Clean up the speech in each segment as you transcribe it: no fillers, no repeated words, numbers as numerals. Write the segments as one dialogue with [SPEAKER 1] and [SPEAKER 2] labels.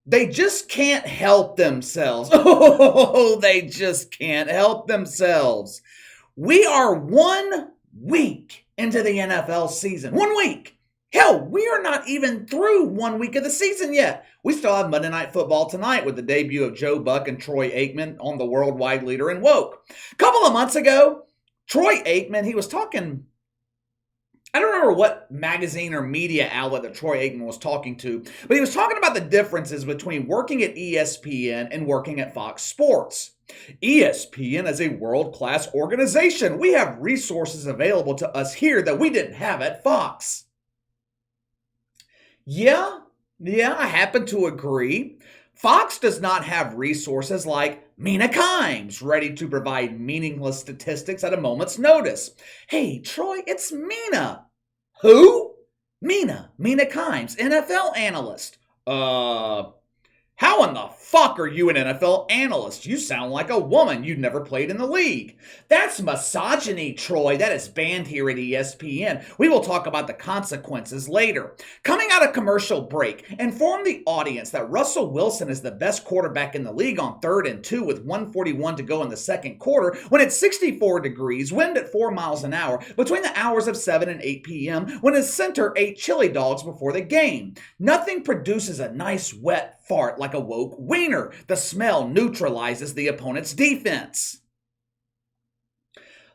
[SPEAKER 1] They just can't help themselves. Oh, they just can't help themselves. We are 1 week into the NFL season. 1 week. Hell, we are not even through 1 week of the season yet. We still have Monday Night Football tonight with the debut of Joe Buck and Troy Aikman on the worldwide leader in woke. A couple of months ago, Troy Aikman, he was talking, I don't remember what magazine or media outlet that Troy Aikman was talking to, but he was talking about the differences between working at ESPN and working at Fox Sports. ESPN is a world-class organization. We have resources available to us here that we didn't have at Fox. Yeah, I happen to agree. Fox does not have resources like Mina Kimes, ready to provide meaningless statistics at a moment's notice. Hey, Troy, it's Mina. Who? Mina Kimes, NFL analyst. How in the fuck are you an NFL analyst? You sound like a woman. You've never played in the league. That's misogyny, Troy. That is banned here at ESPN. We will talk about the consequences later. Coming out of commercial break, inform the audience that Russell Wilson is the best quarterback in the league on 3rd and 2 with 1:41 to go in the second quarter when it's 64 degrees, wind at 4 miles an hour between the hours of 7 and 8 p.m. when his center ate chili dogs before the game. Nothing produces a nice wet fart like a woke wiener. The smell neutralizes the opponent's defense.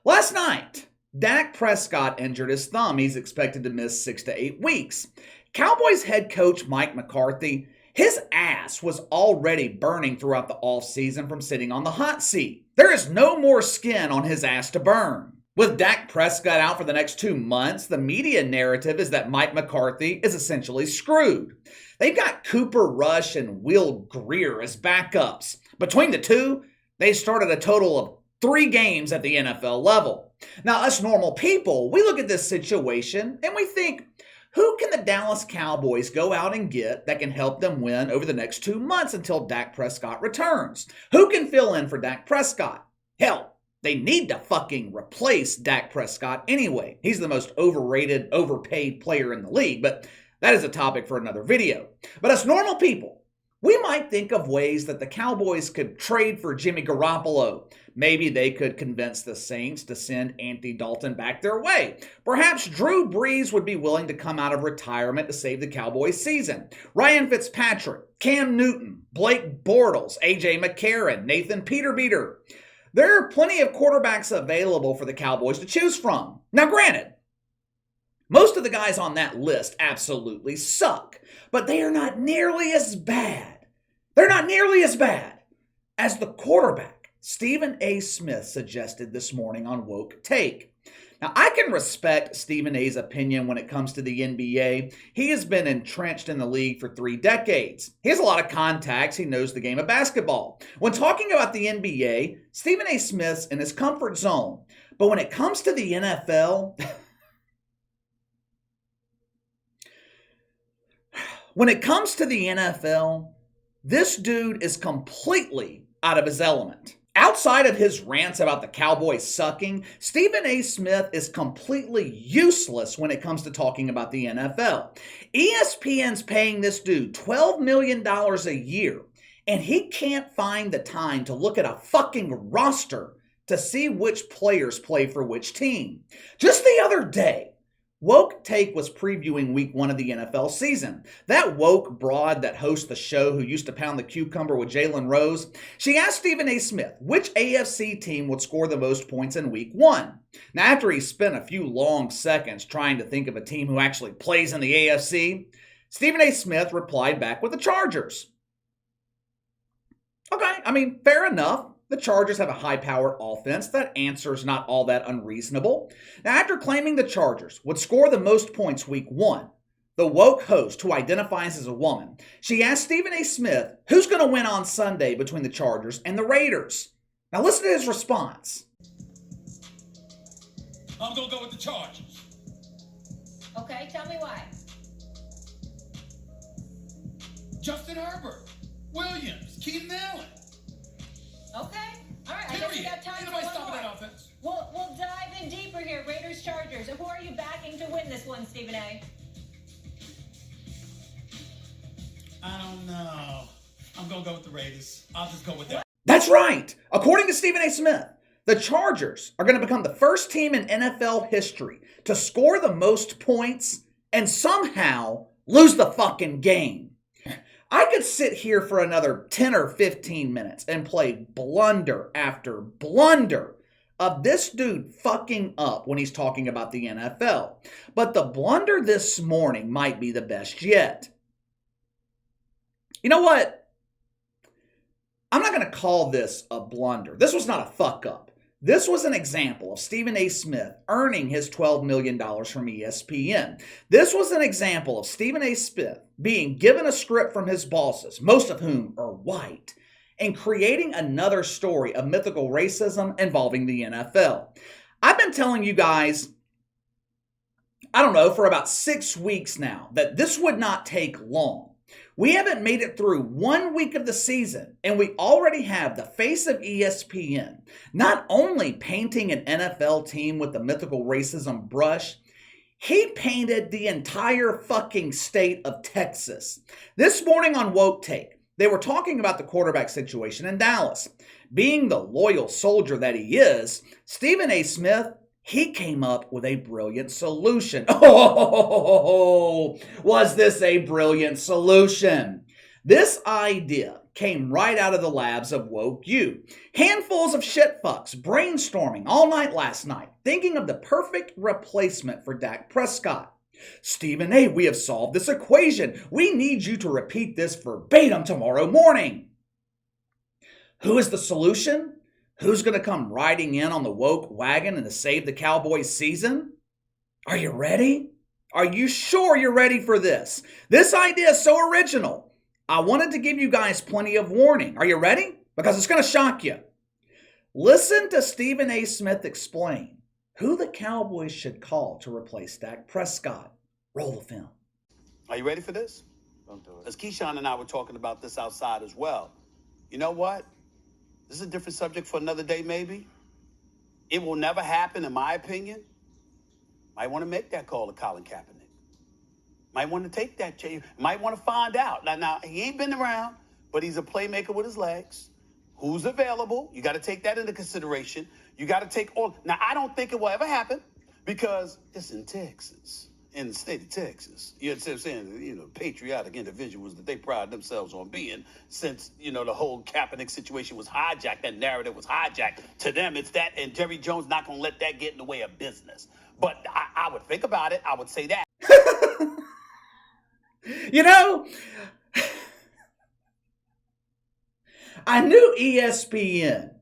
[SPEAKER 1] Last night, Dak Prescott injured his thumb. He's expected to miss 6 to 8 weeks. Cowboys head coach Mike McCarthy, his ass was already burning throughout the offseason from sitting on the hot seat. There is no more skin on his ass to burn. With Dak Prescott out for the next 2 months, the media narrative is that Mike McCarthy is essentially screwed. They've got Cooper Rush and Will Greer as backups. Between the two, they started a total of 3 games at the NFL level. Now, us normal people, we look at this situation and we think, who can the Dallas Cowboys go out and get that can help them win over the next 2 months until Dak Prescott returns? Who can fill in for Dak Prescott? Hell, they need to fucking replace Dak Prescott anyway. He's the most overrated, overpaid player in the league, but that is a topic for another video. But as normal people, we might think of ways that the Cowboys could trade for Jimmy Garoppolo. Maybe they could convince the Saints to send Andy Dalton back their way. Perhaps Drew Brees would be willing to come out of retirement to save the Cowboys season. Ryan Fitzpatrick, Cam Newton, Blake Bortles, AJ McCarron, Nathan Peterbeater. There are plenty of quarterbacks available for the Cowboys to choose from. Now, granted, most of the guys on that list absolutely suck, but they are not nearly as bad. They're not nearly as bad as the quarterback Stephen A. Smith suggested this morning on Woke Take. Now, I can respect Stephen A's opinion when it comes to the NBA. He has been entrenched in the league for 3 decades. He has a lot of contacts. He knows the game of basketball. When talking about the NBA, Stephen A. Smith's in his comfort zone. But when it comes to the NFL, this dude is completely out of his element. Outside of his rants about the Cowboys sucking, Stephen A. Smith is completely useless when it comes to talking about the NFL. ESPN's paying this dude $12 million a year, and he can't find the time to look at a fucking roster to see which players play for which team. Just the other day, Woke Take was previewing week 1 of the NFL season. That woke broad that hosts the show who used to pound the cucumber with Jalen Rose, she asked Stephen A. Smith which AFC team would score the most points in week 1. Now, after he spent a few long seconds trying to think of a team who actually plays in the AFC, Stephen A. Smith replied back with the Chargers. Okay, I mean, fair enough. The Chargers have a high-powered offense. That answer is not all that unreasonable. Now, after claiming the Chargers would score the most points week 1, the woke host, who identifies as a woman, she asked Stephen A. Smith who's going to win on Sunday between the Chargers and the Raiders. Now, listen to his response.
[SPEAKER 2] I'm going to go with the Chargers.
[SPEAKER 3] Okay, tell me why.
[SPEAKER 2] Justin Herbert, Williams, Keenan Allen.
[SPEAKER 3] Okay. All right. I guess we got time for
[SPEAKER 2] Anybody
[SPEAKER 3] one
[SPEAKER 2] stopping that
[SPEAKER 3] more.
[SPEAKER 2] offense?
[SPEAKER 3] We'll dive in deeper here. Raiders, Chargers. And who are you backing to win this one, Stephen A?
[SPEAKER 2] I don't know. going to go with the Raiders. I'll just go with that.
[SPEAKER 1] That's right. According to Stephen A. Smith, the Chargers are going to become the first team in NFL history to score the most points and somehow lose the fucking game. I could sit here for another 10 or 15 minutes and play blunder after blunder of this dude fucking up when he's talking about the NFL. But the blunder this morning might be the best yet. You know what? I'm not going to call this a blunder. This was not a fuck up. This was an example of Stephen A. Smith earning his $12 million from ESPN. This was an example of Stephen A. Smith being given a script from his bosses, most of whom are white, and creating another story of mythical racism involving the NFL. I've been telling you guys, I don't know, for about 6 weeks now, that this would not take long. We haven't made it through 1 week of the season, and we already have the face of ESPN not only painting an NFL team with the mythical racism brush, he painted the entire fucking state of Texas. This morning on Woke Take, they were talking about the quarterback situation in Dallas. Being the loyal soldier that he is, Stephen A. Smith, he came up with a brilliant solution. Oh, was this a brilliant solution? This idea came right out of the labs of Woke U. Handfuls of shitfucks brainstorming all night last night, thinking of the perfect replacement for Dak Prescott. Stephen A., we have solved this equation. We need you to repeat this verbatim tomorrow morning. Who is the solution? Who's going to come riding in on the woke wagon and to save the Cowboys season? Are you ready? Are you sure you're ready for this? This idea is so original. I wanted to give you guys plenty of warning. Are you ready? Because it's going to shock you. Listen to Stephen A. Smith explain who the Cowboys should call to replace Dak Prescott. Roll the film.
[SPEAKER 4] Are you ready for this?
[SPEAKER 5] Don't do it.
[SPEAKER 4] As Keyshawn and I were talking about this outside as well. You know what? This is a different subject for another day, maybe. It will never happen, in my opinion. Might want to make that call to Colin Kaepernick. Might want to take that chance. Might want to find out. Now, he ain't been around, but he's a playmaker with his legs. Who's available? You got to take that into consideration. You got to take all. Now, I don't think it will ever happen because it's in Texas, in the state of Texas. You know what I'm saying? Patriotic individuals that they pride themselves on being since, the whole Kaepernick situation was hijacked. That narrative was hijacked. To them, it's that, and Jerry Jones not going to let that get in the way of business. But I would think about it. I would say that.
[SPEAKER 1] I knew ESPN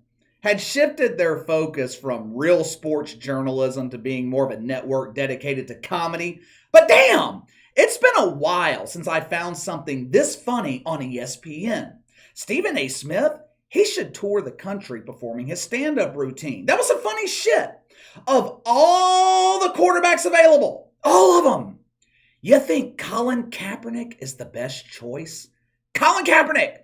[SPEAKER 1] had shifted their focus from real sports journalism to being more of a network dedicated to comedy. But damn, it's been a while since I found something this funny on ESPN. Stephen A. Smith, he should tour the country performing his stand-up routine. That was some funny shit. Of all the quarterbacks available, all of them, you think Colin Kaepernick is the best choice? Colin Kaepernick,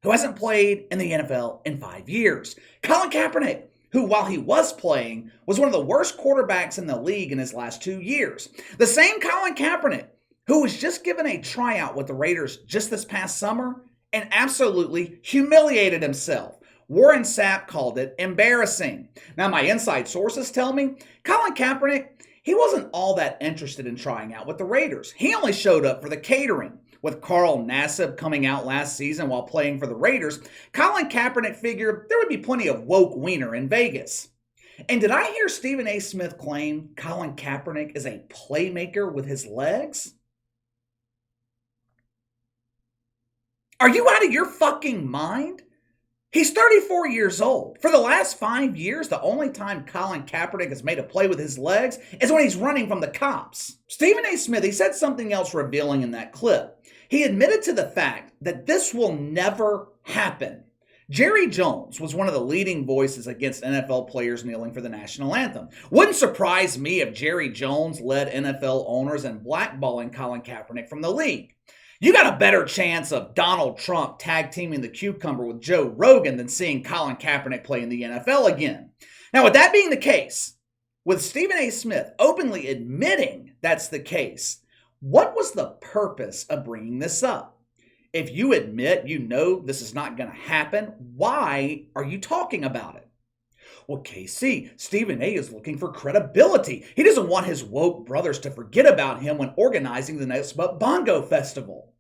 [SPEAKER 1] who hasn't played in the NFL in 5 years. Colin Kaepernick, who, while he was playing, was one of the worst quarterbacks in the league in his last 2 years. The same Colin Kaepernick, who was just given a tryout with the Raiders just this past summer and absolutely humiliated himself. Warren Sapp called it embarrassing. Now, my inside sources tell me Colin Kaepernick, he wasn't all that interested in trying out with the Raiders. He only showed up for the catering. With Carl Nassib coming out last season while playing for the Raiders, Colin Kaepernick figured there would be plenty of woke wiener in Vegas. And did I hear Stephen A. Smith claim Colin Kaepernick is a playmaker with his legs? Are you out of your fucking mind? He's 34 years old. For the last 5 years, the only time Colin Kaepernick has made a play with his legs is when he's running from the cops. Stephen A. Smith, he said something else revealing in that clip. He admitted to the fact that this will never happen. Jerry Jones was one of the leading voices against NFL players kneeling for the national anthem. Wouldn't surprise me if Jerry Jones led NFL owners in blackballing Colin Kaepernick from the league. You got a better chance of Donald Trump tag teaming the cucumber with Joe Rogan than seeing Colin Kaepernick play in the NFL again. Now, with that being the case, with Stephen A. Smith openly admitting that's the case, what was the purpose of bringing this up? If you admit you know this is not going to happen, why are you talking about it? Well, KC, Stephen A is looking for credibility. He doesn't want his woke brothers to forget about him when organizing the next Bongo Festival.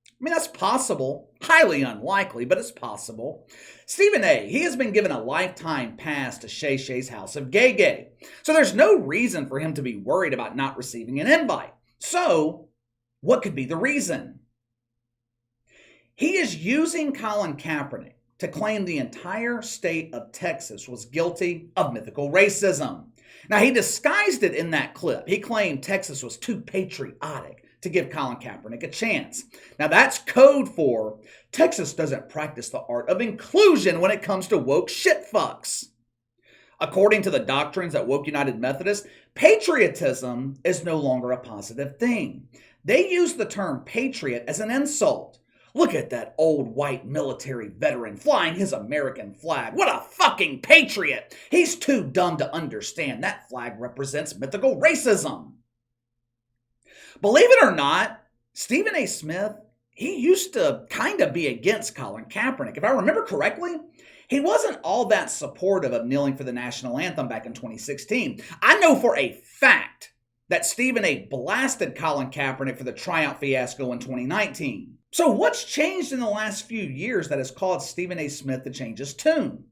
[SPEAKER 1] I mean, that's possible. Highly unlikely, but it's possible. Stephen A, he has been given a lifetime pass to Shay Shay's House of Gay Gay. So there's no reason for him to be worried about not receiving an invite. So, what could be the reason? He is using Colin Kaepernick to claim the entire state of Texas was guilty of mythical racism. Now, he disguised it in that clip. He claimed Texas was too patriotic to give Colin Kaepernick a chance. Now, that's code for Texas doesn't practice the art of inclusion when it comes to woke shitfucks. According to the doctrines at Woke United Methodist, patriotism is no longer a positive thing. They use the term patriot as an insult. Look at that old white military veteran flying his American flag. What a fucking patriot! He's too dumb to understand that flag represents mythical racism. Believe it or not, Stephen A. Smith, he used to kind of be against Colin Kaepernick. If I remember correctly, he wasn't all that supportive of kneeling for the national anthem back in 2016. I know for a fact that Stephen A. blasted Colin Kaepernick for the tryout fiasco in 2019. So what's changed in the last few years that has caused Stephen A. Smith to change his tune?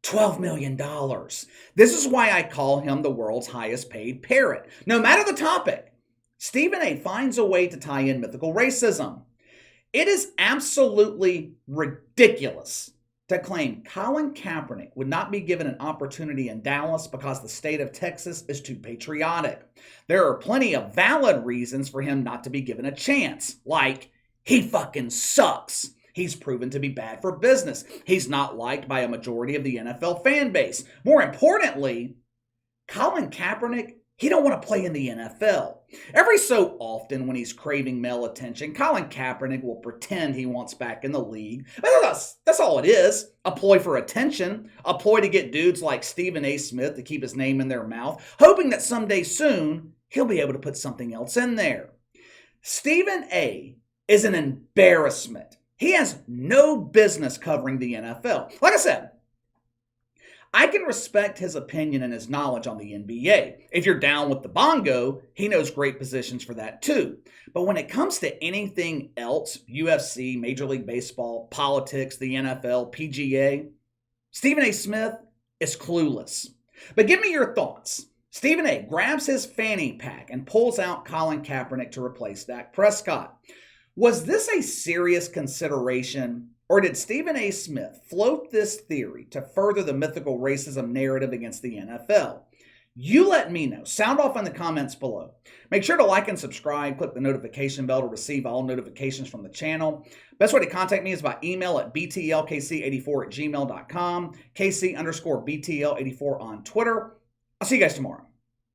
[SPEAKER 1] $12 million. This is why I call him the world's highest paid parrot. No matter the topic, Stephen A. finds a way to tie in mythical racism. It is absolutely ridiculous to claim Colin Kaepernick would not be given an opportunity in Dallas because the state of Texas is too patriotic. There are plenty of valid reasons for him not to be given a chance, like he fucking sucks. He's proven to be bad for business. He's not liked by a majority of the NFL fan base. More importantly, Colin Kaepernick, he don't want to play in the NFL. Every so often when he's craving male attention, Colin Kaepernick will pretend he wants back in the league. That's all it is. A ploy for attention. A ploy to get dudes like Stephen A. Smith to keep his name in their mouth, hoping that someday soon he'll be able to put something else in there. Stephen A. is an embarrassment. He has no business covering the NFL. Like I said, I can respect his opinion and his knowledge on the NBA. If you're down with the bongo, he knows great positions for that too. But when it comes to anything else, UFC, Major League Baseball, politics, the NFL, PGA, Stephen A. Smith is clueless. But give me your thoughts. Stephen A. grabs his fanny pack and pulls out Colin Kaepernick to replace Dak Prescott. Was this a serious consideration, or did Stephen A. Smith float this theory to further the mythical racism narrative against the NFL? You let me know. Sound off in the comments below. Make sure to like and subscribe. Click the notification bell to receive all notifications from the channel. Best way to contact me is by email at btlkc84@gmail.com, KC_BTL84 on Twitter. I'll see you guys tomorrow.